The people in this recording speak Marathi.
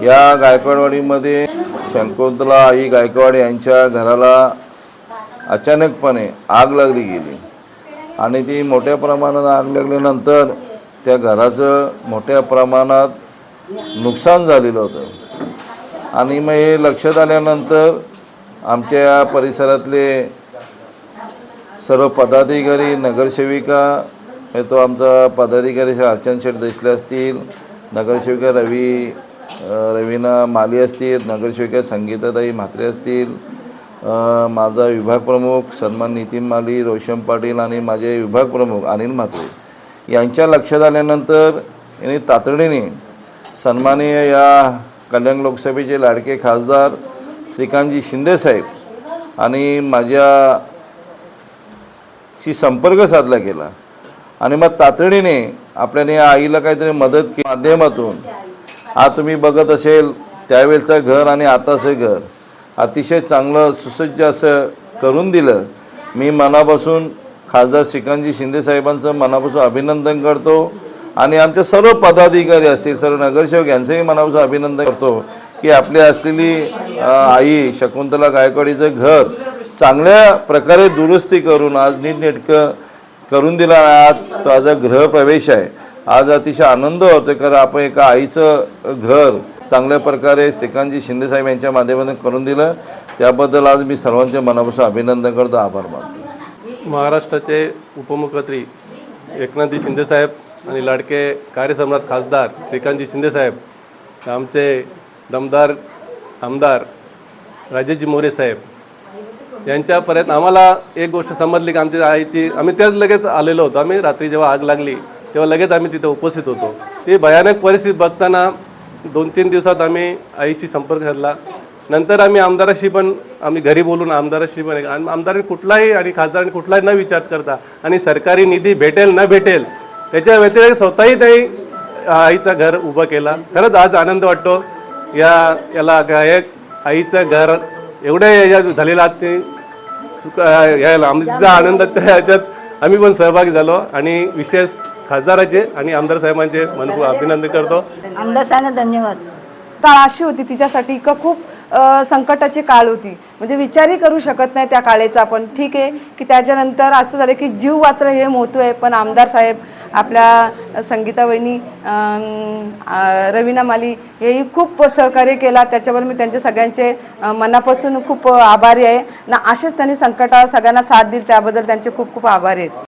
या गायकवाडवाडीमध्ये शकुंतला आई गायकवाड यांच्या घराला अचानकपणे आग लागली गेली आणि ती मोठ्या प्रमाणात आग लागल्यानंतर त्या घराचं मोठ्या प्रमाणात नुकसान झालेलं होतं आणि मग हे लक्षात आल्यानंतर आमच्या परिसरातले सर्व पदाधिकारी नगरसेविका तो आमचा पदाधिकारी अर्चन शेठ देशले असतील, नगरसेविका रवीना माली असतील, नगरसेविका संगीताताई म्हात्रे असतील, माझा विभाग प्रमुख सन्मान नितीन माली, रोशन पाटील आणि माझे विभाग प्रमुख अनिल म्हात्रे यांच्या लक्षात आल्यानंतर यांनी तातडीने सन्माननीय या कल्याण लोकसभेचे लाडके खासदार श्रीकांतजी शिंदे साहेब आणि माझ्याशी संपर्क साधला गेला आणि मग तातडीने आपल्याने या आईला काहीतरी मदत केली माध्यमातून. आज तुम्ही बघत असेल त्यावेळचं घर आणि आताचं घर अतिशय चांगलं सुसज्ज असं करून दिलं. मी मनापासून खासदार श्रीकांतजी शिंदे साहेबांचं मनापासून अभिनंदन करतो आणि आमच्या सर्व पदाधिकारी असतील, सर्व नगरसेवक यांचंही मनापासून अभिनंदन करतो की आपली असलेली आई शकुंतला गायकवाडीचं घर चांगल्या प्रकारे दुरुस्ती करून आज नीटनेटकं करून दिला. आज माझा गृहप्रवेश आहे. आज अतिशय आनंद होतो कारण आपण एका आईचं घर चांगल्या प्रकारे श्रीकांतजी शिंदे साहेब यांच्या माध्यमातून करून दिलं. त्याबद्दल आज मी सर्वांचे मनापासून अभिनंदन करतो, आभार मानतो. महाराष्ट्राचे उपमुख्यमंत्री एकनाथजी शिंदे साहेब आणि लाडके कार्यसम्राट खासदार श्रीकांतजी शिंदे साहेब, आमचे दमदार आमदार राजेशजी मोरे साहेब यांच्यापर्यंत आम्हाला एक गोष्ट समजली की आमच्या आईची आम्ही त्याच लगेच आलेलो होतो. आम्ही रात्री जेव्हा आग लागली तेव्हा लगेच आम्ही तिथे उपस्थित होतो. ती भयानक परिस्थिती बघताना 2-3 दिवसात आम्ही आईशी संपर्क साधला. नंतर आम्ही आमदाराशी पण आम्ही घरी बोलून आमदाराशी पण आमदारांनी कुठलाही आणि खासदारांनी कुठलाही न विचार करता आणि सरकारी निधी भेटेल न भेटेल त्याच्या व्यतिरिक्त स्वतःही त्यांनी आईचं घर उभं केला. खरंच आज आनंद वाटतो. याला एक आईचं घर एवढ्या याच्यात झालेला ते यायला आमचा आनंदाच्या ह्याच्यात आम्ही पण सहभागी झालो आणि विशेष खासदाराचे आणि आमदार साहेबांचे मनपूर्वक अभिनंदन करतो. आमदार साहेबांना धन्यवाद. काळ अशी होती तिच्यासाठी का खूप संकटाची काळ होती, म्हणजे विचारही करू शकत नाही त्या काळेचा. पण ठीक आहे की त्याच्यानंतर असं झालं की जीव वाचलं हे महत्त्व आहे. पण आमदार साहेब, आपल्या संगीता वहिनी, रवीना माली हेही खूप सहकार्य केला. त्याच्यावर मी त्यांचे सगळ्यांचे मनापासून खूप आभारी आहे ना. असेच त्यांनी संकटात सगळ्यांना साथ दिली त्याबद्दल त्यांचे खूप खूप आभारी आहेत.